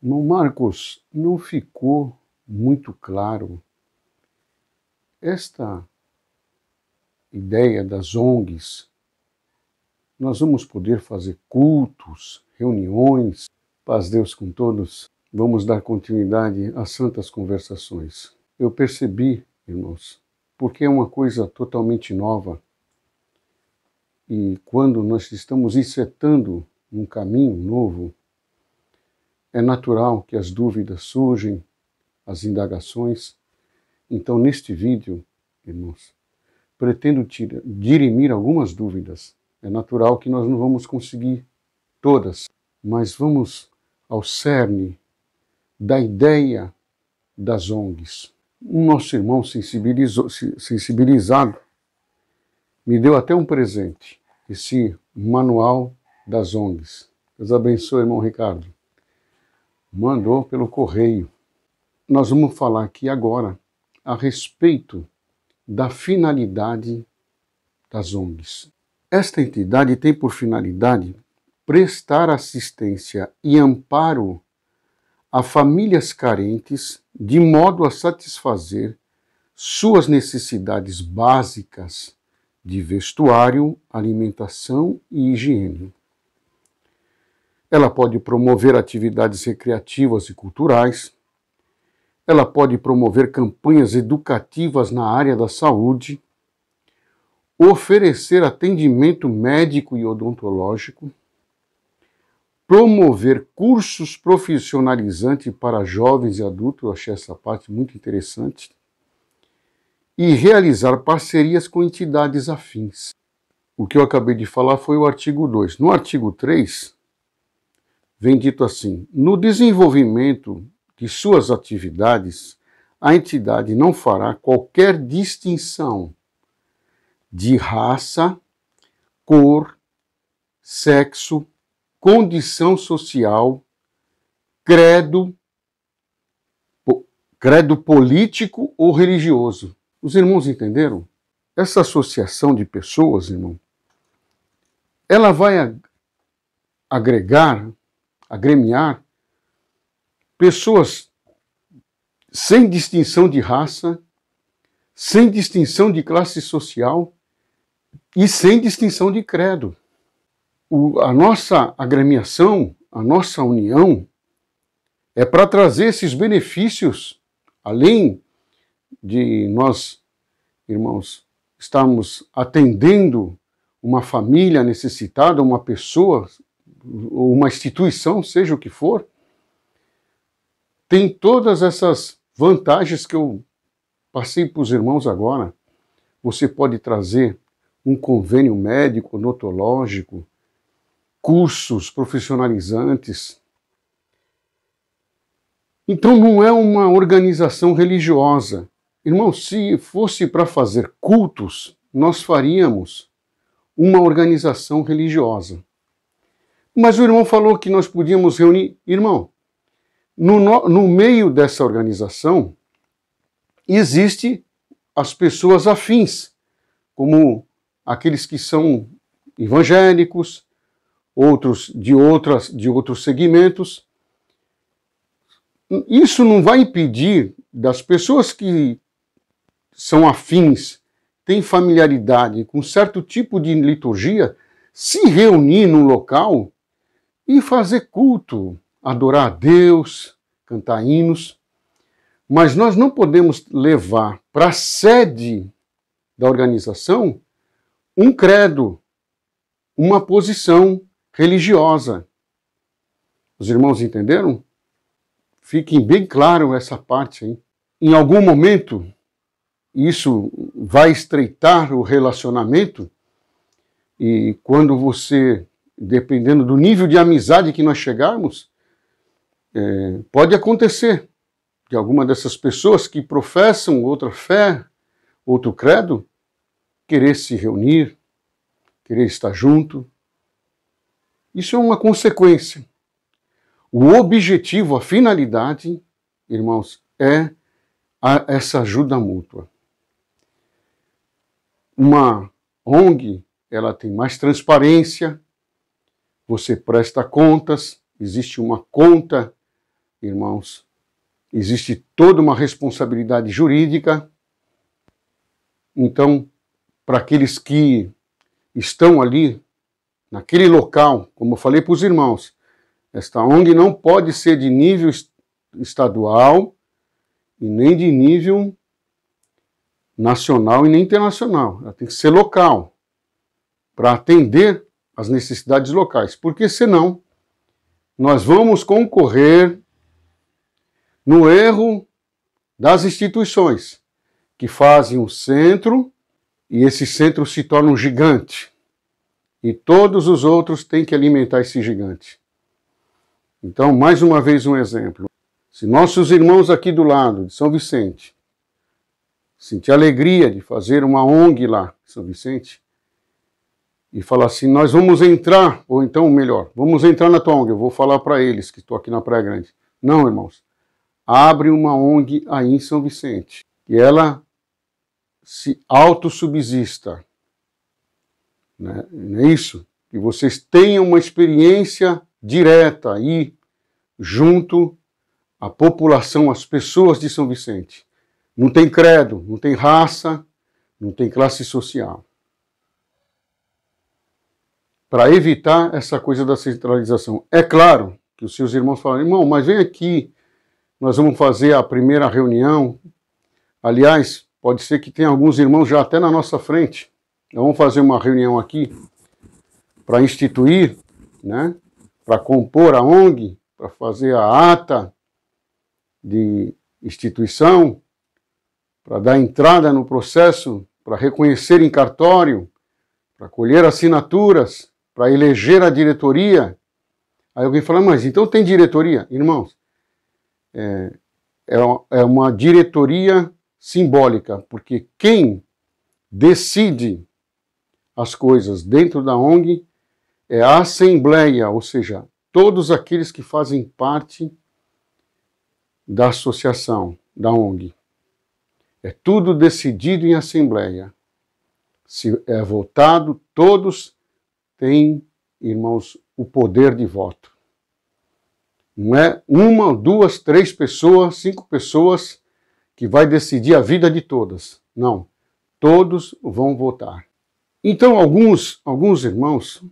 Irmão Marcos, não ficou muito claro esta ideia das ONGs. Nós vamos poder fazer cultos, reuniões, paz Deus com todos. Vamos dar continuidade às santas conversações. Eu percebi, irmãos, porque é uma coisa totalmente nova, e quando nós estamos insetando um caminho novo, é natural que as dúvidas surgem, as indagações. Então, neste vídeo, irmãos, pretendo dirimir algumas dúvidas. É natural que nós não vamos conseguir todas, mas vamos ao cerne da ideia das ONGs. Um nosso irmão sensibilizado me deu até um presente, esse manual das ONGs. Deus abençoe, irmão Ricardo. Mandou pelo correio. Nós vamos falar aqui agora a respeito da finalidade das ONGs. Esta entidade tem por finalidade prestar assistência e amparo a famílias carentes de modo a satisfazer suas necessidades básicas de vestuário, alimentação e higiene. Ela pode promover atividades recreativas e culturais. Ela pode promover campanhas educativas na área da saúde, oferecer atendimento médico e odontológico, promover cursos profissionalizantes para jovens e adultos, eu achei essa parte muito interessante, e realizar parcerias com entidades afins. O que eu acabei de falar foi o artigo 2. No artigo 3, vem dito assim: no desenvolvimento de suas atividades, a entidade não fará qualquer distinção de raça, cor, sexo, condição social, credo político ou religioso. Os irmãos entenderam? Essa associação de pessoas, irmão, ela vai agremiar pessoas sem distinção de raça, sem distinção de classe social e sem distinção de credo. A nossa agremiação, a nossa união, é para trazer esses benefícios, além de nós, irmãos, estarmos atendendo uma família necessitada, uma pessoa, ou uma instituição, seja o que for, tem todas essas vantagens que eu passei para os irmãos agora. Você pode trazer um convênio médico, odontológico, cursos profissionalizantes. Então não é uma organização religiosa. Irmão, se fosse para fazer cultos, nós faríamos uma organização religiosa. Mas o irmão falou que nós podíamos reunir. Irmão, no meio dessa organização, existe as pessoas afins, como aqueles que são evangélicos, outros de outros segmentos. Isso não vai impedir das pessoas que são afins, têm familiaridade com certo tipo de liturgia, se reunir num local e fazer culto, adorar a Deus, cantar hinos. Mas nós não podemos levar para a sede da organização um credo, uma posição religiosa. Os irmãos entenderam? Fiquem bem claro essa parte aí. Em algum momento, isso vai estreitar o relacionamento, e quando você, dependendo do nível de amizade que nós chegarmos, pode acontecer de alguma dessas pessoas que professam outra fé, outro credo, querer se reunir, querer estar junto. Isso é uma consequência. O objetivo, a finalidade, irmãos, é essa ajuda mútua. Uma ONG, ela tem mais transparência, você presta contas, existe uma conta irmãos, existe toda uma responsabilidade jurídica. Então, para aqueles que estão ali, naquele local, como eu falei para os irmãos, esta ONG não pode ser de nível estadual e nem de nível nacional e nem internacional. Ela tem que ser local, para atender às necessidades locais, porque senão nós vamos concorrer no erro das instituições que fazem um centro e esse centro se torna um gigante e todos os outros têm que alimentar esse gigante. Então, mais uma vez um exemplo. Se nossos irmãos aqui do lado, de São Vicente, sentir alegria de fazer uma ONG lá em São Vicente, e falar assim, nós vamos entrar, ou então melhor, vamos entrar na tua ONG, eu vou falar para eles que estou aqui na Praia Grande. Não, irmãos, abre uma ONG aí em São Vicente, que ela se autossubsista. Né? Não é isso? Que vocês tenham uma experiência direta aí, junto à população, às pessoas de São Vicente. Não tem credo, não tem raça, não tem classe social. Para evitar essa coisa da centralização. É claro que os seus irmãos falam, irmão, mas vem aqui, nós vamos fazer a primeira reunião. Aliás, pode ser que tenha alguns irmãos já até na nossa frente. Nós vamos fazer uma reunião aqui para instituir, né, para compor a ONG, para fazer a ata de instituição, para dar entrada no processo, para reconhecer em cartório, para colher assinaturas, para eleger a diretoria. Aí alguém fala, mas então tem diretoria? Irmãos, é uma diretoria simbólica, porque quem decide as coisas dentro da ONG é a assembleia, ou seja, todos aqueles que fazem parte da associação, da ONG. É tudo decidido em assembleia. Se é votado, todos têm, irmãos, o poder de voto. Não é uma, duas, 3 pessoas, 5 pessoas que vai decidir a vida de todas. Não. Todos vão votar. Então, alguns irmãos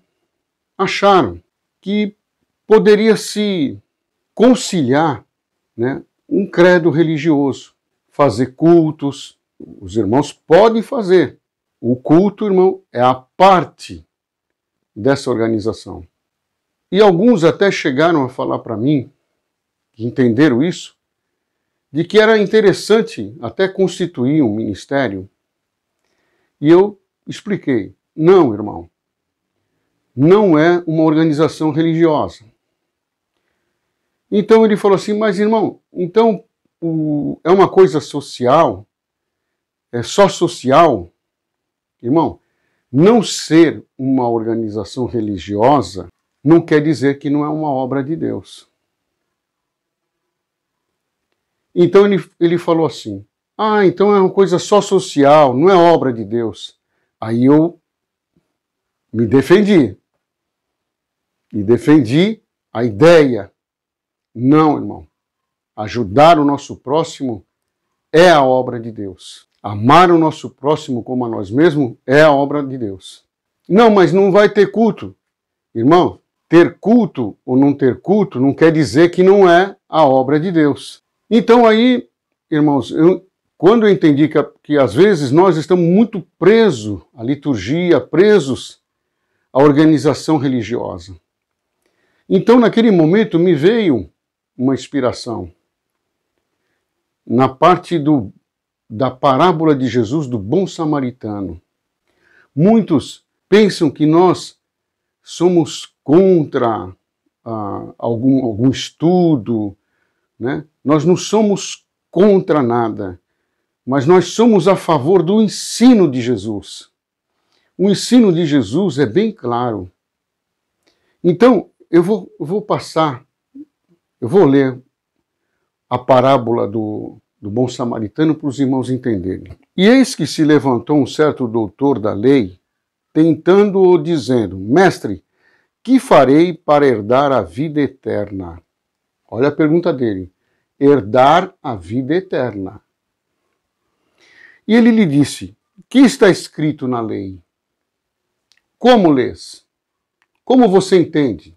acharam que poderia se conciliar, né, um credo religioso, fazer cultos. Os irmãos podem fazer. O culto, irmão, é a parte dessa organização. E alguns até chegaram a falar para mim, que entenderam isso, de que era interessante até constituir um ministério. E eu expliquei, não, irmão, não é uma organização religiosa. Então ele falou assim, mas irmão, então é uma coisa social, é só social? Irmão, não ser uma organização religiosa não quer dizer que não é uma obra de Deus. Então ele falou assim, então é uma coisa só social, não é obra de Deus. Aí eu me defendi. E defendi a ideia. Não, irmão. Ajudar o nosso próximo é a obra de Deus. Amar o nosso próximo como a nós mesmos é a obra de Deus. Não, mas não vai ter culto. Irmão, ter culto ou não ter culto não quer dizer que não é a obra de Deus. Então aí, irmãos, quando eu entendi que às vezes nós estamos muito presos à liturgia, presos à organização religiosa. Então naquele momento me veio uma inspiração. Na parte da parábola de Jesus do bom samaritano. Muitos pensam que nós somos contra algum estudo, né? Nós não somos contra nada, mas nós somos a favor do ensino de Jesus. O ensino de Jesus é bem claro. Então, eu vou ler a parábola do bom samaritano para os irmãos entenderem. E eis que se levantou um certo doutor da lei, tentando-o, dizendo, mestre, que farei para herdar a vida eterna? Olha a pergunta dele. Herdar a vida eterna. E ele lhe disse, que está escrito na lei? Como lês? Como você entende?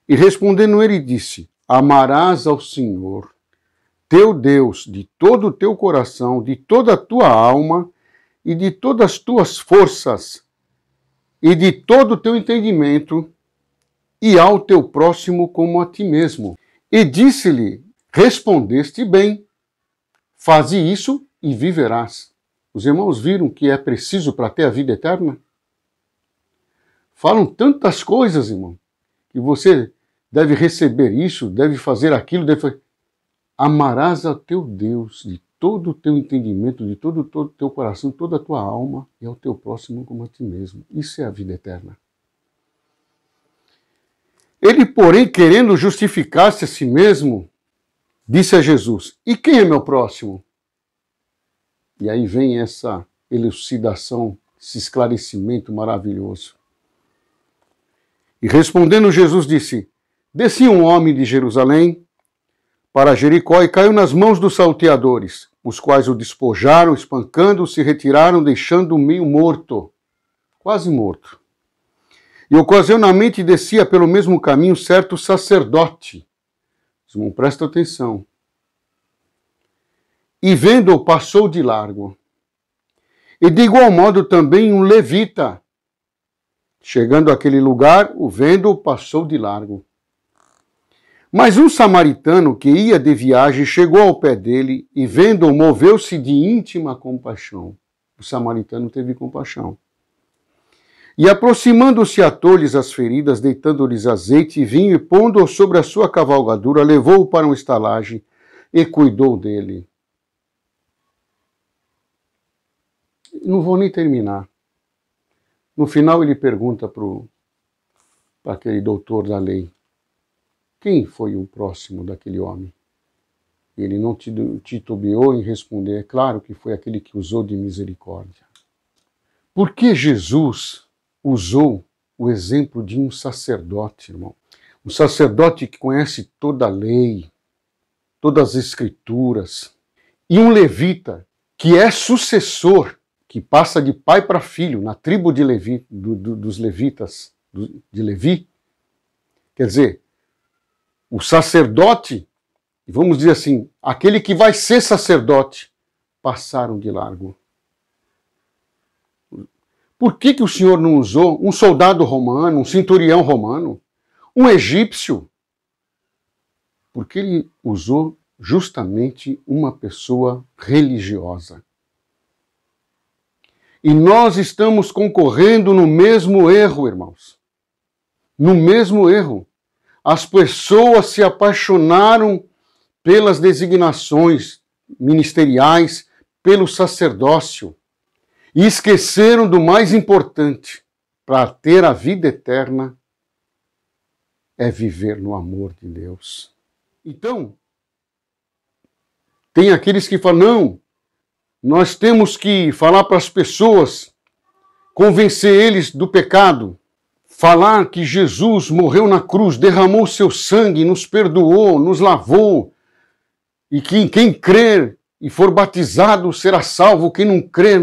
E respondendo ele disse, amarás ao Senhor, teu Deus, de todo o teu coração, de toda a tua alma e de todas as tuas forças e de todo o teu entendimento e ao teu próximo como a ti mesmo. E disse-lhe, respondeste bem, faze isso e viverás. Os irmãos viram que é preciso para ter a vida eterna? Falam tantas coisas, irmão, que você deve receber isso, deve fazer aquilo, amarás ao teu Deus de todo o teu entendimento, de todo o teu coração, toda a tua alma e ao teu próximo como a ti mesmo. Isso é a vida eterna. Ele, porém, querendo justificar-se a si mesmo, disse a Jesus, e quem é meu próximo? E aí vem essa elucidação, esse esclarecimento maravilhoso. E respondendo Jesus disse, descia um homem de Jerusalém para Jericó e caiu nas mãos dos salteadores, os quais o despojaram, espancando, se retiraram, deixando-o meio morto, quase morto. E ocasionalmente descia pelo mesmo caminho certo sacerdote. Irmão, presta atenção. E vendo-o, passou de largo. E de igual modo também um levita. Chegando àquele lugar, o vendo-o, passou de largo. Mas um samaritano que ia de viagem chegou ao pé dele e vendo-o, moveu-se de íntima compaixão. O samaritano teve compaixão. E aproximando-se atou-lhes as feridas, deitando-lhes azeite e vinho e pondo-o sobre a sua cavalgadura, levou-o para uma estalagem e cuidou dele. Não vou nem terminar. No final ele pergunta para aquele doutor da lei, quem foi o próximo daquele homem? Ele não titubeou em responder, é claro que foi aquele que usou de misericórdia. Por que Jesus usou o exemplo de um sacerdote, irmão? Um sacerdote que conhece toda a lei, todas as escrituras, e um levita que é sucessor, que passa de pai para filho, na tribo de Levi, dos levitas de Levi. Quer dizer, o sacerdote, vamos dizer assim, aquele que vai ser sacerdote, passaram de largo. Por que o Senhor não usou um soldado romano, um centurião romano, um egípcio? Porque ele usou justamente uma pessoa religiosa. E nós estamos concorrendo no mesmo erro, irmãos. No mesmo erro. As pessoas se apaixonaram pelas designações ministeriais, pelo sacerdócio, e esqueceram do mais importante. Para ter a vida eterna é viver no amor de Deus. Então, tem aqueles que falam, não, nós temos que falar para as pessoas, convencer eles do pecado, falar que Jesus morreu na cruz, derramou seu sangue, nos perdoou, nos lavou, e que quem crer e for batizado será salvo, quem não crer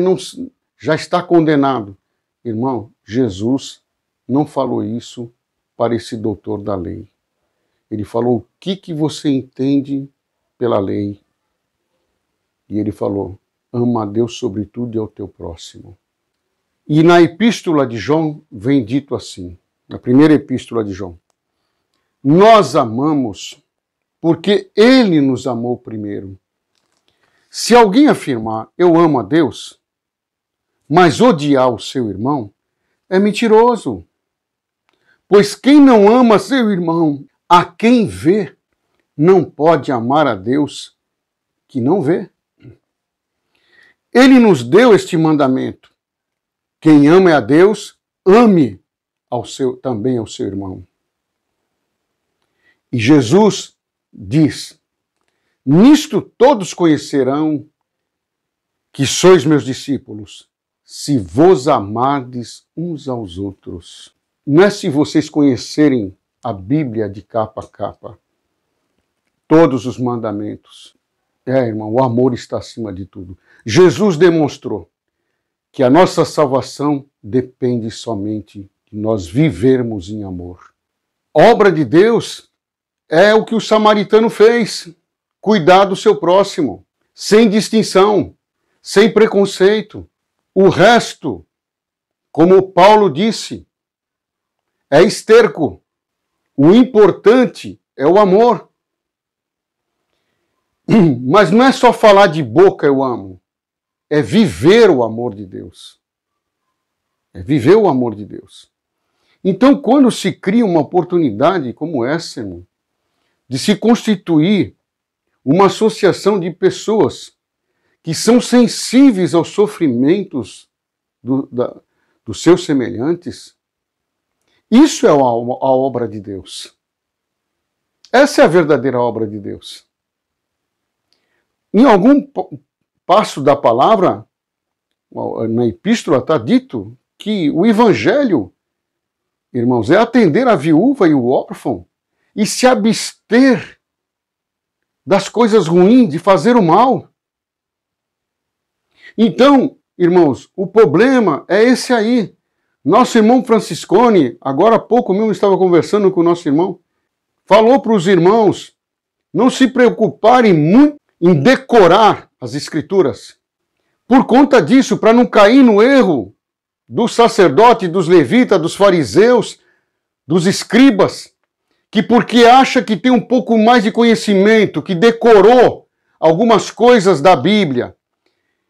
já está condenado. Irmão, Jesus não falou isso para esse doutor da lei. Ele falou o que você entende pela lei. E ele falou, ama a Deus sobre tudo e ao teu próximo. E na epístola de João vem dito assim, na primeira epístola de João, nós amamos porque ele nos amou primeiro. Se alguém afirmar, eu amo a Deus, mas odiar o seu irmão, é mentiroso. Pois quem não ama seu irmão, a quem vê, não pode amar a Deus que não vê. Ele nos deu este mandamento. Quem ama a Deus, ame também ao seu irmão. E Jesus diz, nisto todos conhecerão que sois meus discípulos, se vos amardes uns aos outros. Não é se vocês conhecerem a Bíblia de capa a capa, todos os mandamentos. Irmão, o amor está acima de tudo. Jesus demonstrou que a nossa salvação depende somente de nós vivermos em amor. Obra de Deus é o que o samaritano fez, cuidar do seu próximo, sem distinção, sem preconceito. O resto, como Paulo disse, é esterco. O importante é o amor. Mas não é só falar de boca eu amo, é viver o amor de Deus. É viver o amor de Deus. Então, quando se cria uma oportunidade como essa, irmão, de se constituir uma associação de pessoas que são sensíveis aos sofrimentos dos seus semelhantes, isso é a obra de Deus. Essa é a verdadeira obra de Deus. Em algum passo da palavra, na epístola está dito que o evangelho, irmãos, é atender a viúva e o órfão e se abster das coisas ruins, de fazer o mal. Então, irmãos, o problema é esse aí. Nosso irmão Franciscone, agora há pouco mesmo estava conversando com o nosso irmão, falou para os irmãos não se preocuparem muito em decorar as escrituras. Por conta disso, para não cair no erro do sacerdote, dos levitas, dos fariseus, dos escribas, que porque acha que tem um pouco mais de conhecimento, que decorou algumas coisas da Bíblia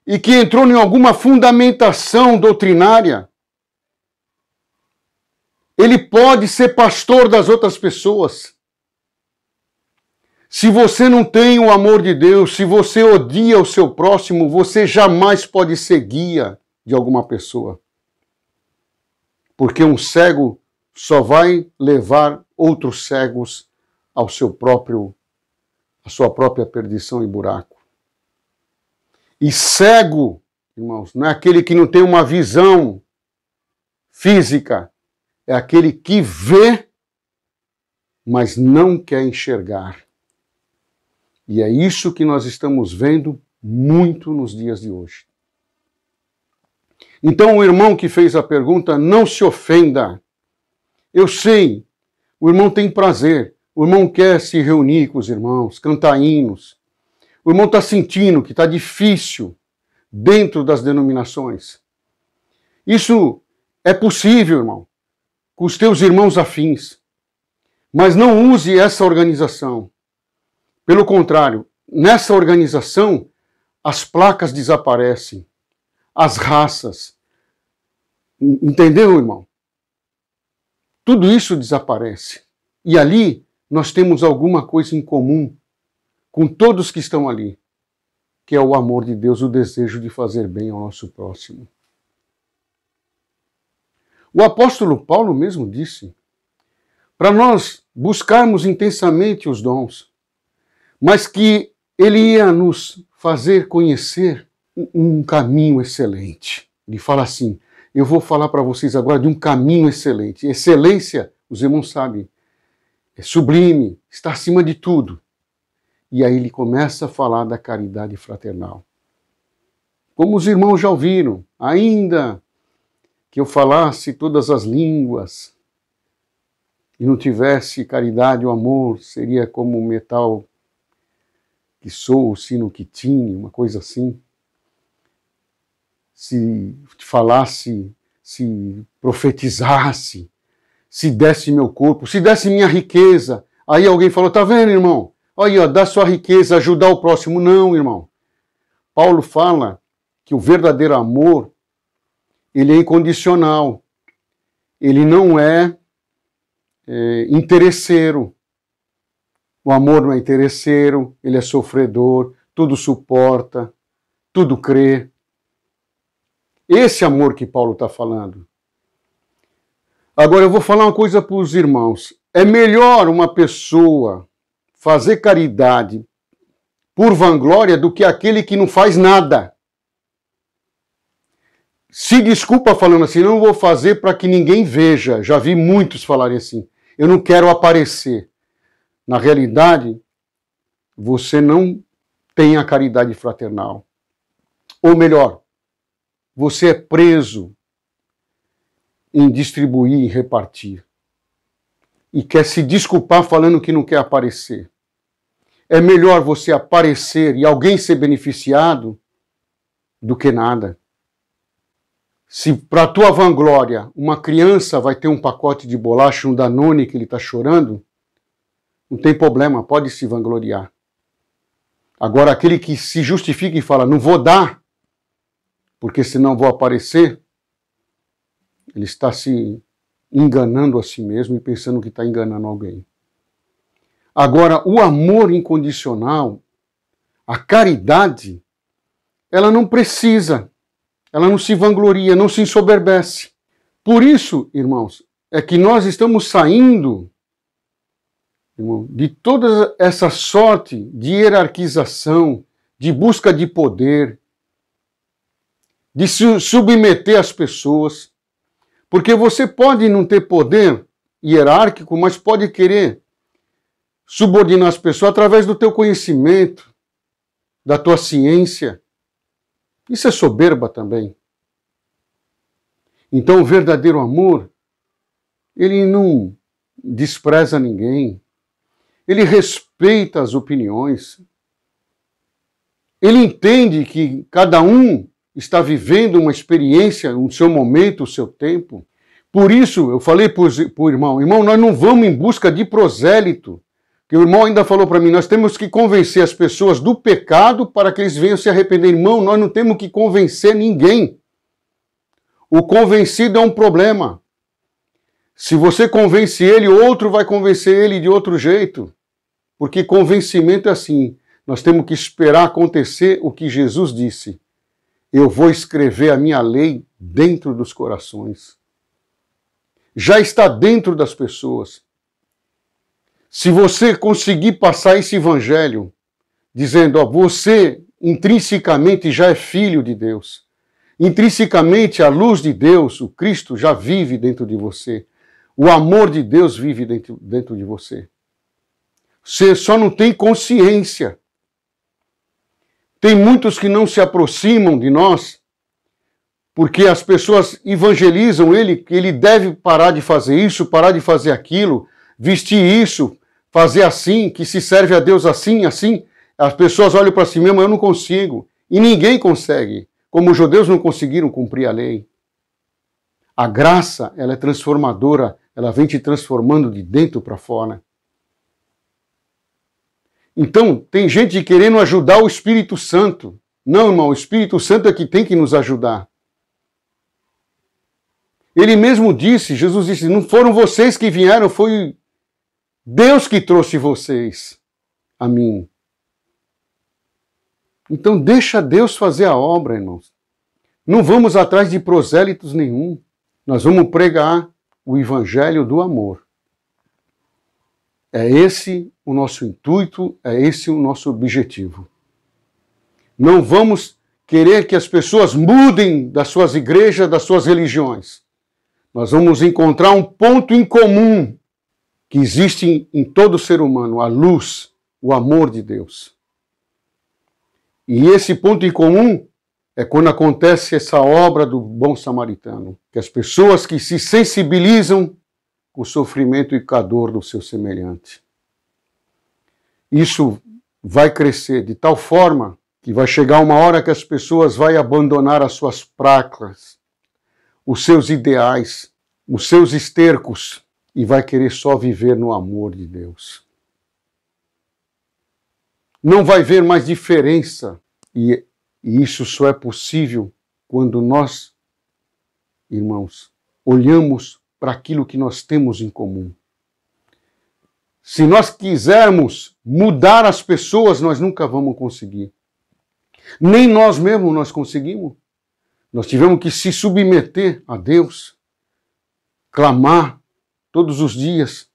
e que entrou em alguma fundamentação doutrinária, ele pode ser pastor das outras pessoas. Se você não tem o amor de Deus, se você odia o seu próximo, você jamais pode ser guia de alguma pessoa. Porque um cego só vai levar outros cegos à sua própria perdição e buraco. E cego, irmãos, não é aquele que não tem uma visão física, é aquele que vê, mas não quer enxergar. E é isso que nós estamos vendo muito nos dias de hoje. Então, o irmão que fez a pergunta, não se ofenda. Eu sei, o irmão tem prazer, o irmão quer se reunir com os irmãos, cantar hinos. O irmão está sentindo que está difícil dentro das denominações. Isso é possível, irmão, com os teus irmãos afins. Mas não use essa organização. Pelo contrário, nessa organização, as placas desaparecem, as raças. Entendeu, irmão? Tudo isso desaparece. E ali nós temos alguma coisa em comum com todos que estão ali, que é o amor de Deus, o desejo de fazer bem ao nosso próximo. O apóstolo Paulo mesmo disse, para nós buscarmos intensamente os dons, mas que ele ia nos fazer conhecer um caminho excelente. Ele fala assim, eu vou falar para vocês agora de um caminho excelente. Excelência, os irmãos sabem, é sublime, está acima de tudo. E aí ele começa a falar da caridade fraternal. Como os irmãos já ouviram, ainda que eu falasse todas as línguas e não tivesse caridade ou amor, seria como um metal que soa, o sino que tine, uma coisa assim. Se falasse, se profetizasse, se desse meu corpo, se desse minha riqueza. Aí alguém falou, tá vendo, irmão? Olha, ó, dá sua riqueza, ajudar o próximo. Não, irmão. Paulo fala que o verdadeiro amor, ele é incondicional. Ele não é interesseiro. O amor não é interesseiro, ele é sofredor, tudo suporta, tudo crê. Esse amor que Paulo está falando. Agora eu vou falar uma coisa para os irmãos. É melhor uma pessoa fazer caridade por vanglória do que aquele que não faz nada. Se desculpa falando assim, não vou fazer para que ninguém veja. Já vi muitos falarem assim. Eu não quero aparecer. Na realidade, você não tem a caridade fraternal. Ou melhor, você é preso em distribuir e repartir. E quer se desculpar falando que não quer aparecer. É melhor você aparecer e alguém ser beneficiado do que nada. Se para tua vanglória uma criança vai ter um pacote de bolacha, um Danone que ele está chorando, não tem problema, pode se vangloriar. Agora aquele que se justifica e fala, não vou dar, porque senão vou aparecer, ele está se enganando a si mesmo e pensando que está enganando alguém. Agora, o amor incondicional, a caridade, ela não precisa, ela não se vangloria, não se ensoberbece. Por isso, irmãos, é que nós estamos saindo, irmão, de toda essa sorte de hierarquização, de busca de poder, de se submeter às pessoas. Porque você pode não ter poder hierárquico, mas pode querer subordinar as pessoas através do teu conhecimento, da tua ciência. Isso é soberba também. Então, o verdadeiro amor, ele não despreza ninguém, ele respeita as opiniões, ele entende que cada um está vivendo uma experiência, o seu momento, o seu tempo. Por isso, eu falei para o irmão, nós não vamos em busca de prosélito, que o irmão ainda falou para mim, nós temos que convencer as pessoas do pecado para que eles venham se arrepender. Irmão, nós não temos que convencer ninguém. O convencido é um problema. Se você convence ele, outro vai convencer ele de outro jeito. Porque convencimento é assim, nós temos que esperar acontecer o que Jesus disse. Eu vou escrever a minha lei dentro dos corações. Já está dentro das pessoas. Se você conseguir passar esse evangelho, dizendo, ó, você intrinsecamente já é filho de Deus. Intrinsecamente a luz de Deus, o Cristo, já vive dentro de você. O amor de Deus vive dentro de você. Você só não tem consciência. Tem muitos que não se aproximam de nós porque as pessoas evangelizam ele, que ele deve parar de fazer isso, parar de fazer aquilo, vestir isso, fazer assim, que se serve a Deus assim, assim. As pessoas olham para si mesmo, eu não consigo. E ninguém consegue, como os judeus não conseguiram cumprir a lei. A graça, ela é transformadora, ela vem te transformando de dentro para fora. Então, tem gente querendo ajudar o Espírito Santo. Não, irmão, o Espírito Santo é que tem que nos ajudar. Ele mesmo disse, Jesus disse, não foram vocês que vieram, foi Deus que trouxe vocês a mim. Então deixa Deus fazer a obra, irmãos. Não vamos atrás de prosélitos nenhum. Nós vamos pregar o evangelho do amor. É esse o nosso intuito, é esse o nosso objetivo. Não vamos querer que as pessoas mudem das suas igrejas, das suas religiões. Nós vamos encontrar um ponto em comum que existe em todo ser humano, a luz, o amor de Deus. E esse ponto em comum é quando acontece essa obra do bom samaritano, que as pessoas que se sensibilizam com o sofrimento e com a dor do seu semelhante. Isso vai crescer de tal forma que vai chegar uma hora que as pessoas vão abandonar as suas práticas, os seus ideais, os seus estercos, e vai querer só viver no amor de Deus. Não vai ver mais diferença, e isso só é possível quando nós, irmãos, olhamos para aquilo que nós temos em comum. Se nós quisermos mudar as pessoas, nós nunca vamos conseguir. Nem nós mesmos nós conseguimos. Nós tivemos que se submeter a Deus, clamar todos os dias.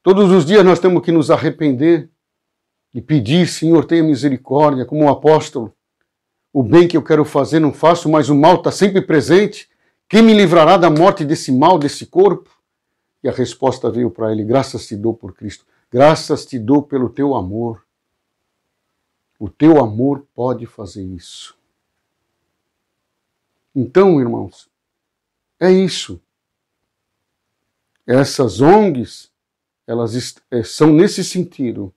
Todos os dias nós temos que nos arrepender e pedir, Senhor, tenha misericórdia, como o apóstolo. O bem que eu quero fazer não faço, mas o mal está sempre presente. Quem me livrará da morte desse mal, desse corpo? E a resposta veio para ele, graças te dou por Cristo. Graças te dou pelo teu amor. O teu amor pode fazer isso. Então, irmãos, é isso. Essas ONGs, elas são nesse sentido.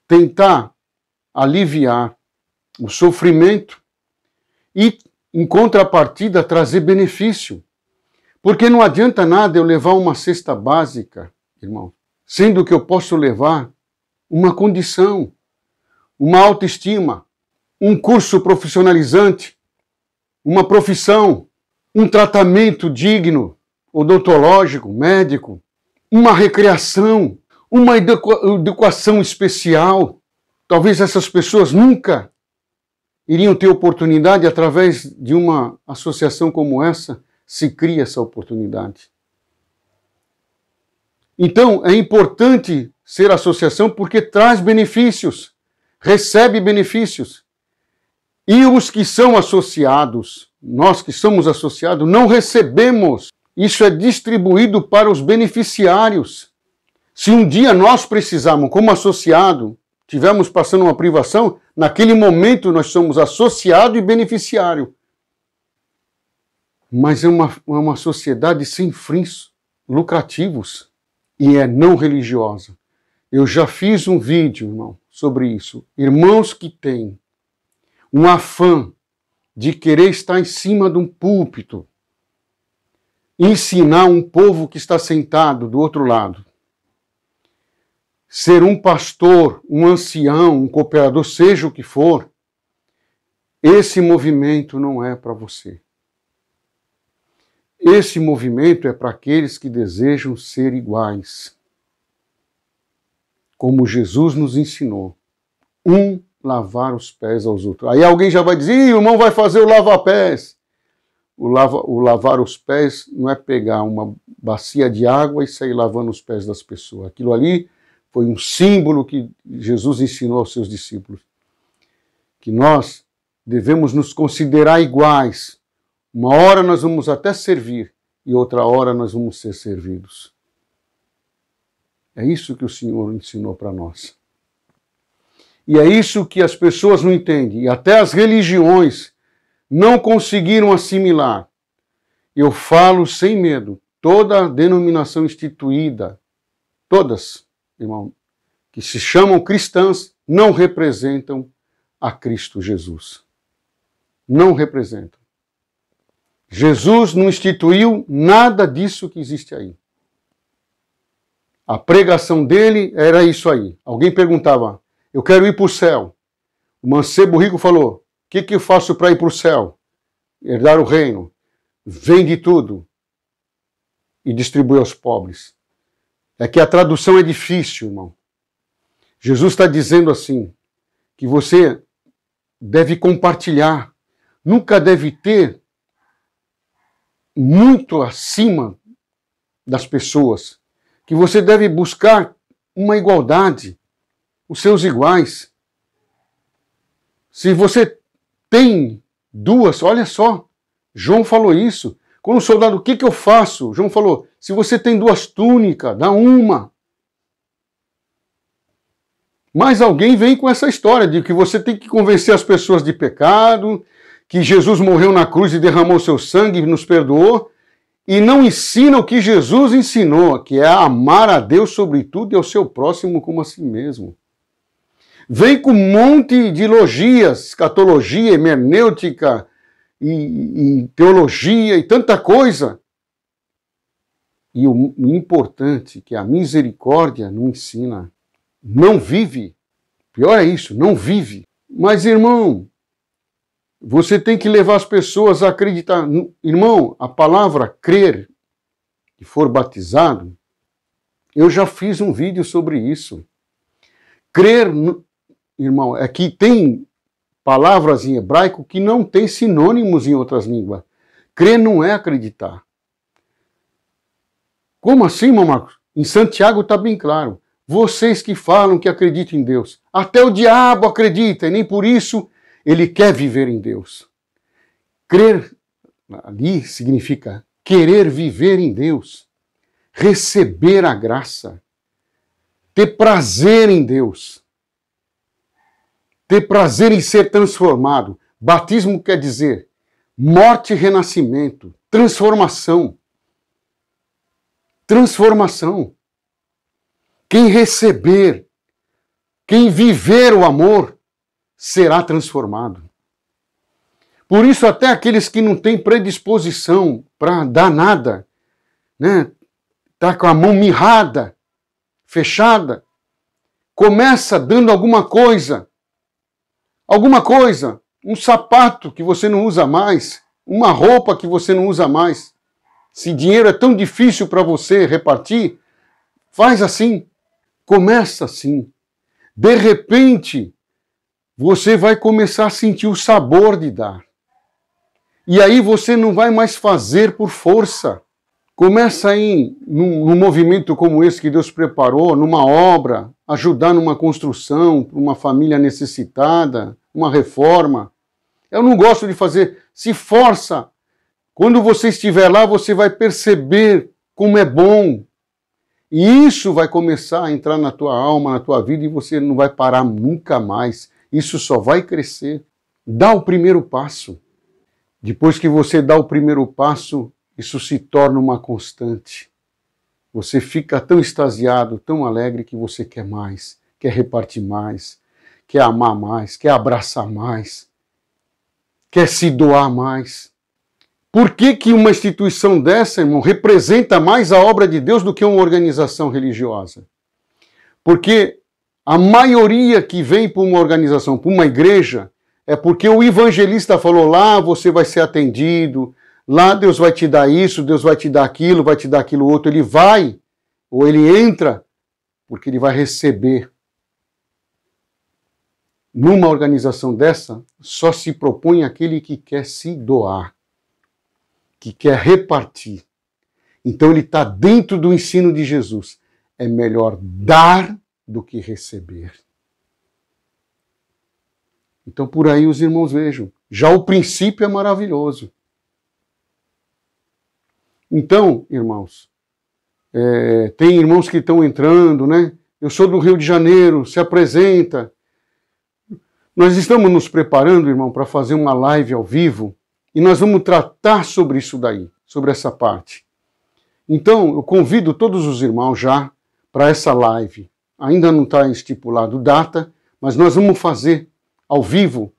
Tentar aliviar o sofrimento e, em contrapartida, trazer benefício. Porque não adianta nada eu levar uma cesta básica, irmão, sendo que eu posso levar uma condição, uma autoestima, um curso profissionalizante, uma profissão, um tratamento digno, odontológico, médico, uma recreação, uma educação especial. Talvez essas pessoas nunca iriam ter oportunidade, através de uma associação como essa, se cria essa oportunidade. Então, é importante ser associação porque traz benefícios, recebe benefícios. E os que são associados, nós que somos associados, não recebemos. Isso é distribuído para os beneficiários. Se um dia nós precisarmos, como associado, estivermos passando uma privação, naquele momento nós somos associado e beneficiário. Mas é uma sociedade sem fins lucrativos e é não religiosa. Eu já fiz um vídeo, irmão, sobre isso. Irmãos que têm um afã de querer estar em cima de um púlpito, ensinar um povo que está sentado do outro lado. Ser um pastor, um ancião, um cooperador, seja o que for, esse movimento não é para você. Esse movimento é para aqueles que desejam ser iguais. Como Jesus nos ensinou. Lavar os pés aos outros. Aí alguém já vai dizer, o irmão vai fazer o lava-pés. O lavar os pés não é pegar uma bacia de água e sair lavando os pés das pessoas. Aquilo ali foi um símbolo que Jesus ensinou aos seus discípulos. Que nós devemos nos considerar iguais. Uma hora nós vamos até servir e outra hora nós vamos ser servidos. É isso que o Senhor ensinou para nós. E é isso que as pessoas não entendem. E até as religiões não conseguiram assimilar. Eu falo sem medo. Toda denominação instituída, todas, irmão, que se chamam cristãs, não representam a Cristo Jesus. Não representam. Jesus não instituiu nada disso que existe aí. A pregação dele era isso aí. Alguém perguntava, eu quero ir para o céu. O mancebo rico falou, o que eu faço para ir para o céu? Herdar o reino. Vende tudo e distribui aos pobres. É que a tradução é difícil, irmão. Jesus está dizendo assim, que você deve compartilhar, nunca deve ter muito acima das pessoas, que você deve buscar uma igualdade, os seus iguais. Se você tem duas, olha só, João falou isso. Quando o soldado, o que eu faço? João falou, se você tem duas túnicas, dá uma. Mas alguém vem com essa história de que você tem que convencer as pessoas de pecado, que Jesus morreu na cruz e derramou seu sangue e nos perdoou, e não ensina o que Jesus ensinou, que é amar a Deus sobre tudo e ao seu próximo como a si mesmo. Vem com um monte de logias, escatologia, hermenêutica e teologia e tanta coisa. E o importante é que a misericórdia não ensina, não vive. Pior é isso, não vive. Mas, irmão, você tem que levar as pessoas a acreditar. Irmão, a palavra crer e for batizado, eu já fiz um vídeo sobre isso. Crer, irmão, é que tem palavras em hebraico que não tem sinônimos em outras línguas. Crer não é acreditar. Como assim, irmão Marcos? Em Santiago está bem claro. Vocês que falam que acreditam em Deus, até o diabo acredita, e nem por isso ele quer viver em Deus. Crer ali significa querer viver em Deus, receber a graça, ter prazer em Deus, ter prazer em ser transformado. Batismo quer dizer morte e renascimento, transformação. Transformação. Quem receber, quem viver o amor, será transformado. Por isso, até aqueles que não têm predisposição para dar nada, né? Tá com a mão mirrada, fechada, começa dando alguma coisa, um sapato que você não usa mais, uma roupa que você não usa mais. Se dinheiro é tão difícil para você repartir, faz assim, começa assim. De repente, você vai começar a sentir o sabor de dar. E aí você não vai mais fazer por força. Começa aí, num movimento como esse que Deus preparou, numa obra, ajudar numa construção, para uma família necessitada, uma reforma. Eu não gosto de fazer, se força. Quando você estiver lá, você vai perceber como é bom. E isso vai começar a entrar na tua alma, na tua vida, e você não vai parar nunca mais. Isso só vai crescer. Dá o primeiro passo. Depois que você dá o primeiro passo, isso se torna uma constante. Você fica tão extasiado, tão alegre, que você quer mais, quer repartir mais, quer amar mais, quer abraçar mais, quer se doar mais. Por que que uma instituição dessa, irmão, representa mais a obra de Deus do que uma organização religiosa? Porque a maioria que vem para uma organização, para uma igreja, é porque o evangelista falou: lá você vai ser atendido, lá Deus vai te dar isso, Deus vai te dar aquilo outro. Ele vai, ou ele entra, porque ele vai receber. Numa organização dessa, só se propõe aquele que quer se doar, que quer repartir. Então ele está dentro do ensino de Jesus. É melhor dar do que receber. Então por aí os irmãos vejam. Já o princípio é maravilhoso. Então, irmãos, tem irmãos que estão entrando, né? Eu sou do Rio de Janeiro, se apresenta. Nós estamos nos preparando, irmão, para fazer uma live ao vivo, e nós vamos tratar sobre isso daí, sobre essa parte. Então, eu convido todos os irmãos já para essa live. Ainda não está estipulado data, mas nós vamos fazer ao vivo.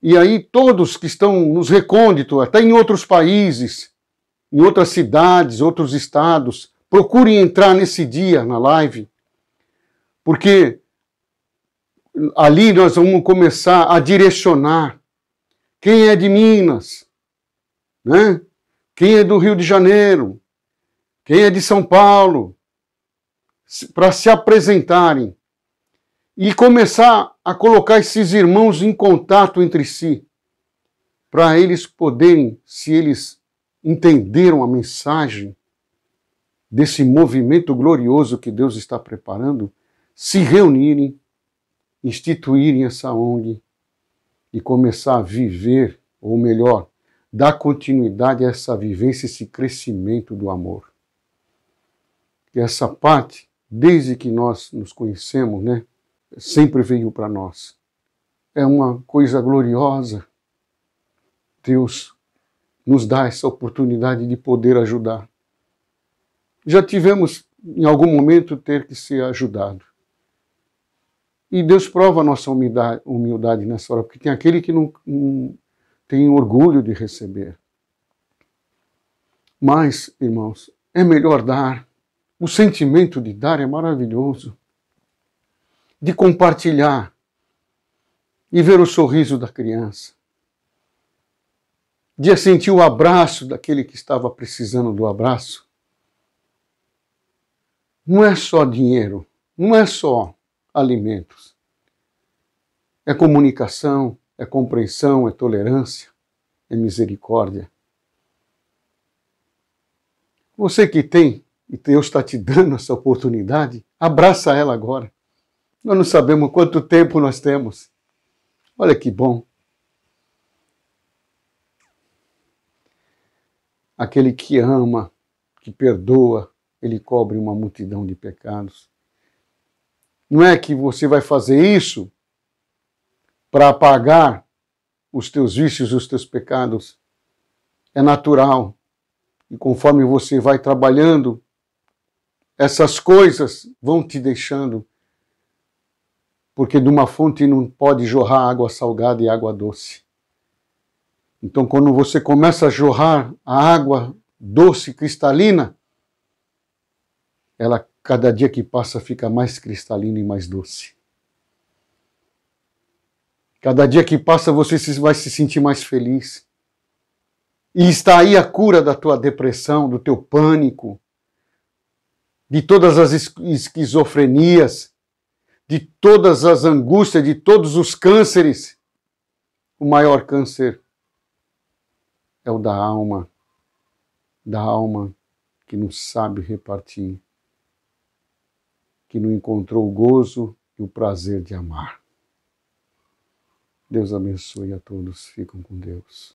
E aí todos que estão nos recônditos, até em outros países, em outras cidades, outros estados, procurem entrar nesse dia na live, porque ali nós vamos começar a direcionar quem é de Minas, né? Quem é do Rio de Janeiro, quem é de São Paulo, para se apresentarem e começar a colocar esses irmãos em contato entre si, para eles poderem, se eles entenderam a mensagem desse movimento glorioso que Deus está preparando, se reunirem, instituírem essa ONG e começar a viver, ou melhor, dar continuidade a essa vivência, esse crescimento do amor. E essa parte, desde que nós nos conhecemos, né, sempre veio para nós. É uma coisa gloriosa. Deus nos dá essa oportunidade de poder ajudar. Já tivemos, em algum momento, ter que ser ajudado. E Deus prova a nossa humildade nessa hora, porque tem aquele que não tem orgulho de receber. Mas, irmãos, é melhor dar. O sentimento de dar é maravilhoso. De compartilhar e ver o sorriso da criança. De sentir o abraço daquele que estava precisando do abraço. Não é só dinheiro, não é só alimentos. É comunicação, é compreensão, é tolerância, é misericórdia. Você que tem, e Deus está te dando essa oportunidade, abraça ela agora. Nós não sabemos quanto tempo nós temos. Olha que bom. Aquele que ama, que perdoa, ele cobre uma multidão de pecados. Não é que você vai fazer isso para apagar os teus vícios, os teus pecados. É natural. E conforme você vai trabalhando, essas coisas vão te deixando. Porque de uma fonte não pode jorrar água salgada e água doce. Então, quando você começa a jorrar a água doce, cristalina, ela, cada dia que passa, fica mais cristalina e mais doce. Cada dia que passa, você vai se sentir mais feliz. E está aí a cura da tua depressão, do teu pânico, de todas as esquizofrenias, de todas as angústias, de todos os cânceres. O maior câncer é o da alma que não sabe repartir, que não encontrou o gozo e o prazer de amar. Deus abençoe a todos. Fiquem com Deus.